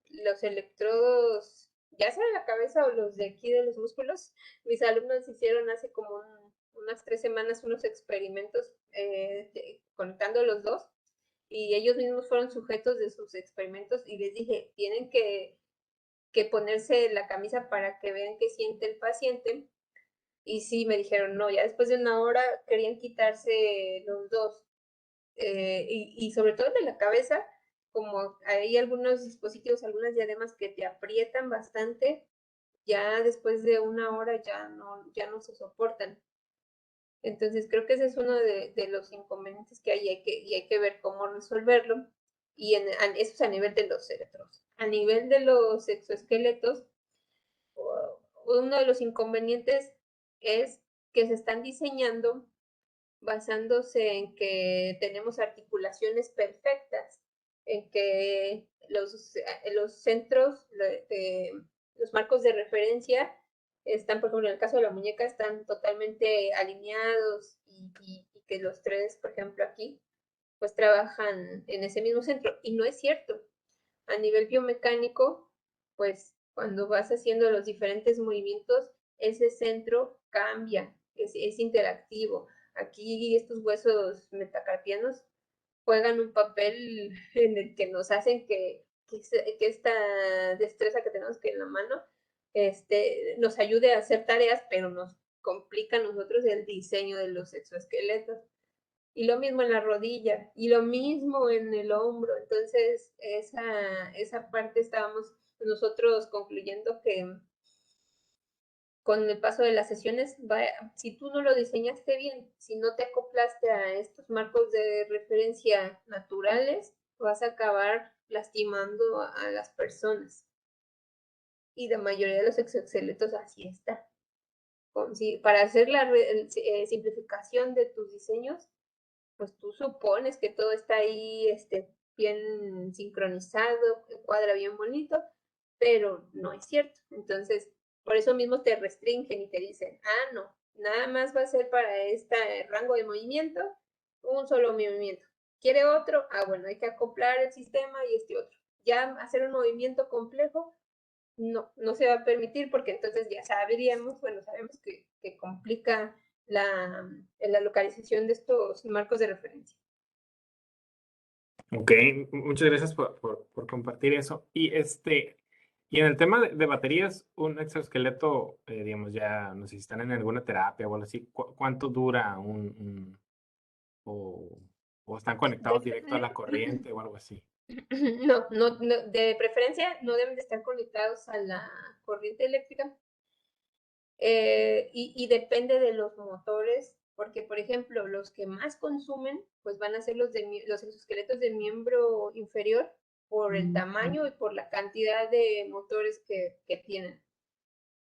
los electrodos, ya sea de la cabeza o los de aquí de los músculos. Mis alumnos hicieron hace como unas 3 semanas unos experimentos conectando los dos, y ellos mismos fueron sujetos de sus experimentos y les dije, tienen que ponerse la camisa para que vean qué siente el paciente. Y sí, me dijeron, no, ya después de una hora querían quitarse los dos. Y sobre todo el de la cabeza, como hay algunos dispositivos, algunas diademas que te aprietan bastante, ya después de una hora ya no se soportan. Entonces creo que ese es uno de los inconvenientes que hay, y hay que ver cómo resolverlo. Y eso es a nivel de los electrodos. A nivel de los exoesqueletos, uno de los inconvenientes es que se están diseñando basándose en que tenemos articulaciones perfectas, en que los centros, los marcos de referencia están, por ejemplo, en el caso de la muñeca, están totalmente alineados y que los tres, por ejemplo, aquí, pues trabajan en ese mismo centro. Y no es cierto. A nivel biomecánico, pues cuando vas haciendo los diferentes movimientos, ese centro cambia, es interactivo. Aquí estos huesos metacarpianos juegan un papel en el que nos hacen que esta destreza que tenemos que en la mano nos ayude a hacer tareas, pero nos complica a nosotros el diseño de los exoesqueletos. Y lo mismo en la rodilla, y lo mismo en el hombro. Entonces, esa parte estábamos nosotros concluyendo que con el paso de las sesiones, si tú no lo diseñaste bien, si no te acoplaste a estos marcos de referencia naturales, vas a acabar lastimando a las personas. Y la mayoría de los exoesqueletos así está. Para hacer la simplificación de tus diseños, pues tú supones que todo está ahí bien sincronizado, cuadra bien bonito, pero no es cierto. Entonces, por eso mismo te restringen y te dicen, no, nada más va a ser para este rango de movimiento, un solo movimiento. ¿Quiere otro? Bueno, hay que acoplar el sistema y este otro. Ya hacer un movimiento complejo, no se va a permitir porque entonces ya sabemos que complica la localización de estos marcos de referencia. Ok, muchas gracias por compartir eso. Y en el tema de baterías, un exoesqueleto, digamos, ya no sé si están en alguna terapia o algo así, ¿cuánto dura o, o están conectados directo a la corriente o algo así? No, de preferencia no deben de estar conectados a la corriente eléctrica y depende de los motores, porque por ejemplo los que más consumen pues van a ser los exoesqueletos del miembro inferior por el tamaño y por la cantidad de motores que tienen.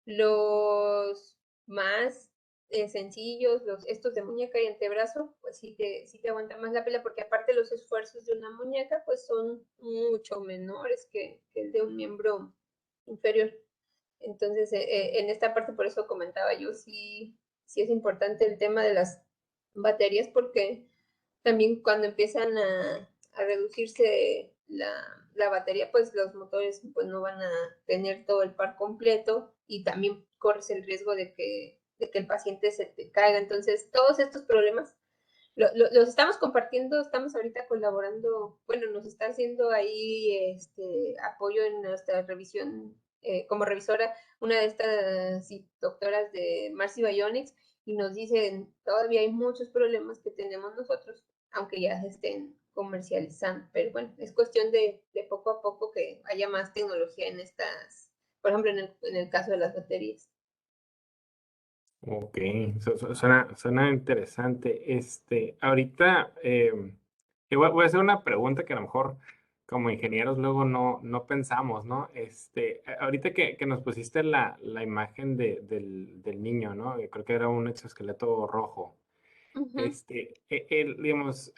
Los más sencillos, estos de muñeca y antebrazo, pues sí te aguantan más la pila, porque aparte los esfuerzos de una muñeca, pues son mucho menores que el de un miembro inferior. Entonces, en esta parte, por eso comentaba yo, sí es importante el tema de las baterías, porque también cuando empiezan a reducirse la batería, pues los motores pues no van a tener todo el par completo y también corres el riesgo de que el paciente se te caiga. Entonces, todos estos problemas los estamos compartiendo, estamos ahorita colaborando, bueno, nos está haciendo ahí apoyo en nuestra revisión como revisora, una de estas doctoras de Marcy Bionics, y nos dicen, todavía hay muchos problemas que tenemos nosotros, aunque ya se estén comercializando, pero bueno, es cuestión de poco a poco que haya más tecnología en estas, por ejemplo, en el caso de las baterías. Ok, suena interesante. Ahorita voy a hacer una pregunta que a lo mejor como ingenieros luego no pensamos, ¿no? Ahorita que nos pusiste la imagen del niño, ¿no? Creo que era un exoesqueleto rojo. Ujú. Digamos,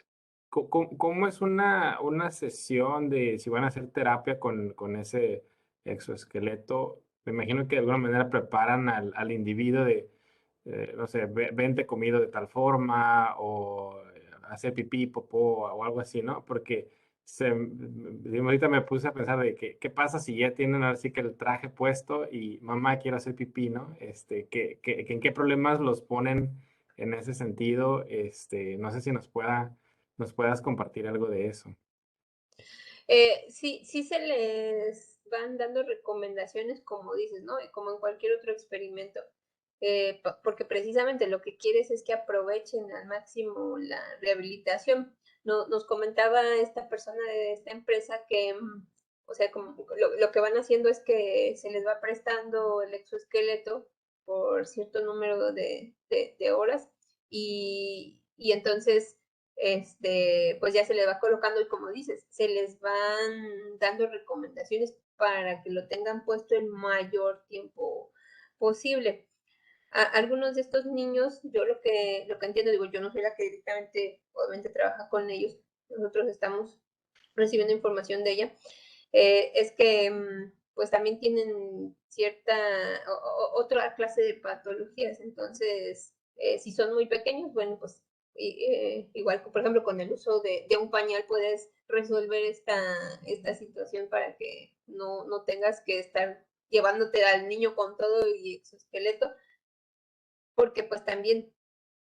¿cómo es una sesión de si van a hacer terapia con ese exoesqueleto? Me imagino que de alguna manera preparan al individuo de, no sé, vente comido de tal forma o hacer pipí, popó o algo así, ¿no? Porque digamos, ahorita me puse a pensar de que, qué pasa si ya tienen así que el traje puesto y mamá quiere hacer pipí, ¿no? ¿En qué problemas los ponen en ese sentido? No sé si nos puedas compartir algo de eso. Sí se les van dando recomendaciones, como dices, ¿no? Como en cualquier otro experimento, porque precisamente lo que quieres es que aprovechen al máximo la rehabilitación. Nos comentaba esta persona de esta empresa que, o sea, como lo que van haciendo es que se les va prestando el exoesqueleto por cierto número de horas y entonces pues ya se le va colocando y como dices, se les van dando recomendaciones para que lo tengan puesto el mayor tiempo posible. Algunos de estos niños, yo lo que entiendo, digo, yo no soy la que directamente, obviamente, trabaja con ellos, nosotros estamos recibiendo información de ella, es que pues también tienen cierta, otra clase de patologías. Entonces, si son muy pequeños, bueno, pues igual, por ejemplo, con el uso de un pañal puedes resolver esta situación para que no tengas que estar llevándote al niño con todo y exoesqueleto, porque pues también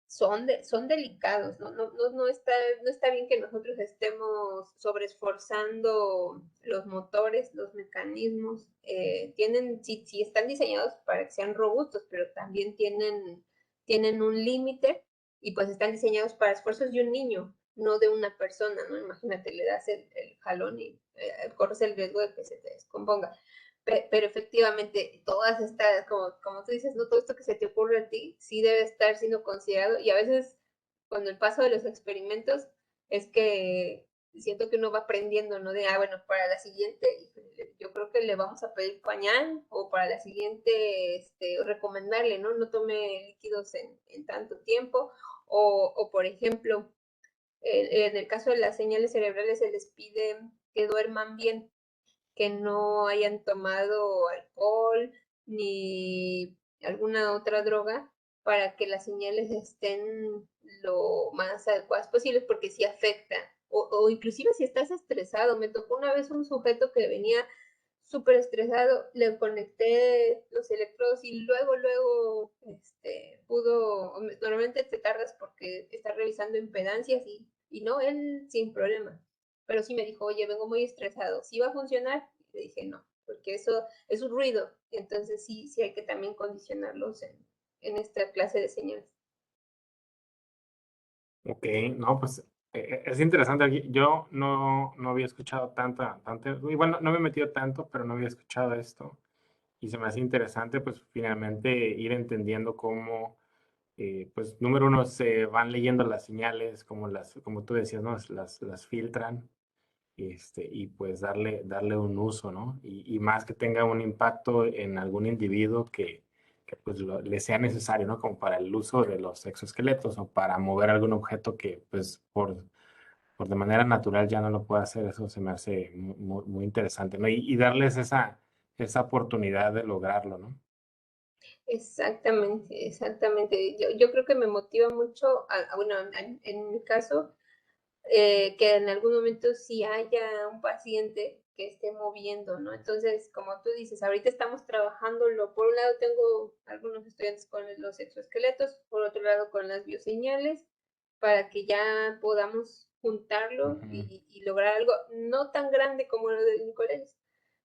son delicados, no está bien que nosotros estemos sobreesforzando los motores, los mecanismos. Sí están diseñados para que sean robustos, pero también tienen un límite y pues están diseñados para esfuerzos de un niño, no de una persona, ¿no? Imagínate, le das el jalón y corres el riesgo de que se te descomponga. Pero efectivamente, todas estas, como tú dices, ¿no? Todo esto que se te ocurre a ti, sí debe estar siendo considerado. Y a veces, con el paso de los experimentos, es que siento que uno va aprendiendo, ¿no? De, bueno, para la siguiente, yo creo que le vamos a pedir pañal, o para la siguiente, recomendarle, ¿no? No tome líquidos en tanto tiempo. O por ejemplo, en el caso de las señales cerebrales, se les pide que duerman bien, que no hayan tomado alcohol ni alguna otra droga, para que las señales estén lo más adecuadas posibles, porque sí afecta. O inclusive si estás estresado. Me tocó una vez un sujeto que venía súper estresado, le conecté los electrodos y luego, pudo. Normalmente te tardas porque estás revisando impedancias y no, él sin problema. Pero sí me dijo, oye, vengo muy estresado, ¿sí va a funcionar? Y le dije, no, porque eso es un ruido. Entonces sí hay que también condicionarlos en esta clase de señales. Ok, no, pues es interesante. Yo no había escuchado igual no me he metido tanto, pero no había escuchado esto. Y se me hace interesante, pues finalmente ir entendiendo cómo, pues número uno, se van leyendo las señales, como tú decías, ¿no? Las filtran, y pues darle un uso, ¿no? Y más que tenga un impacto en algún individuo que pues le sea necesario, ¿no? Como para el uso de los exoesqueletos o para mover algún objeto que pues por de manera natural ya no lo puede hacer. Eso se me hace muy interesante, ¿no? Y darles esa oportunidad de lograrlo, ¿no? Exactamente, exactamente. Yo creo que me motiva mucho, bueno, en mi caso, que en algún momento sí haya un paciente que esté moviendo, ¿no? Entonces, como tú dices, ahorita estamos trabajándolo. Por un lado tengo algunos estudiantes con los exoesqueletos, por otro lado con las bioseñales, para que ya podamos juntarlo Ujú. y lograr algo no tan grande como lo de Nicolás,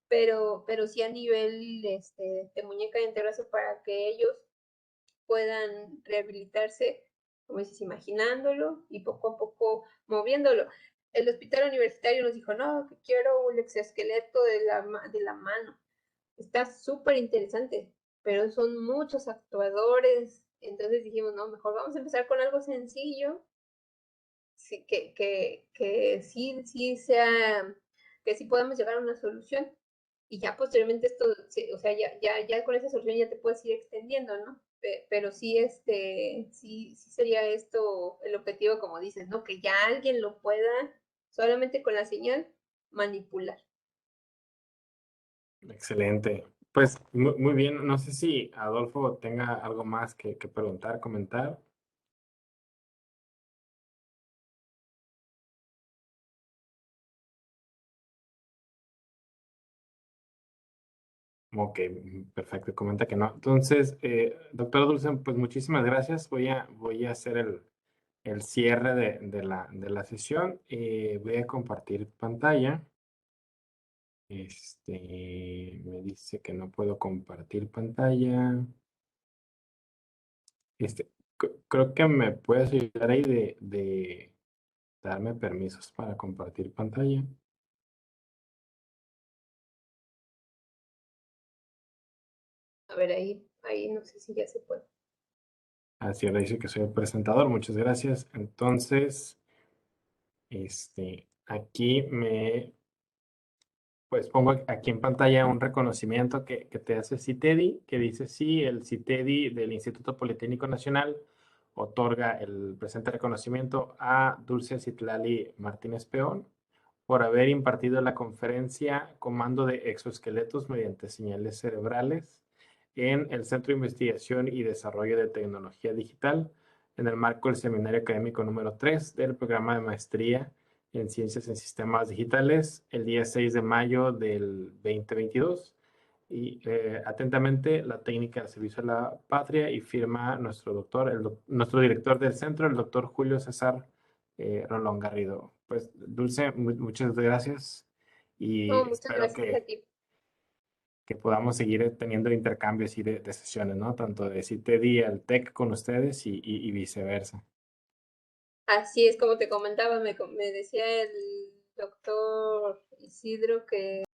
pero sí a nivel de muñeca de antebrazo, para que ellos puedan rehabilitarse, como dices, imaginándolo y poco a poco moviéndolo. El hospital universitario nos dijo, no, que quiero un exoesqueleto de la mano. Está súper interesante, pero son muchos actuadores. Entonces dijimos, no, mejor vamos a empezar con algo sencillo, sí, que sí sea, que sí podamos llegar a una solución. Y ya posteriormente esto, sí, o sea, ya con esa solución ya te puedes ir extendiendo, ¿no? Pero sí, sí sería esto el objetivo, como dices, ¿no? Que ya alguien lo pueda, solamente con la señal, manipular. Excelente. Pues muy bien. No sé si Adolfo tenga algo más que preguntar, comentar. Ok, perfecto. Comenta que no. Entonces, doctora Dulce, pues muchísimas gracias. Voy a hacer el cierre de la sesión. Voy a compartir pantalla. Me dice que no puedo compartir pantalla. Creo que me puedes ayudar ahí de darme permisos para compartir pantalla. A ver, ahí no sé si ya se puede. Así ahora dice que soy el presentador. Muchas gracias. Entonces, aquí pues pongo aquí en pantalla un reconocimiento que te hace CITEDI, que dice sí, el CITEDI del Instituto Politécnico Nacional otorga el presente reconocimiento a Dulce Citlali Martínez Peón por haber impartido la conferencia Comando de Exoesqueletos mediante señales cerebrales en el Centro de Investigación y Desarrollo de Tecnología Digital, en el marco del seminario académico número 3 del programa de maestría en Ciencias en Sistemas Digitales, el día 6 de mayo del 2022. Y atentamente, la técnica del servicio a la patria, y firma nuestro doctor, nuestro director del centro, el doctor Julio César Rolón Garrido. Pues, Dulce, muchas gracias y No, muchas espero gracias a ti. que podamos seguir teniendo intercambios y de sesiones, ¿no? Tanto de CITEDI al TEC con ustedes y viceversa. Así es como te comentaba, me decía el doctor Isidro que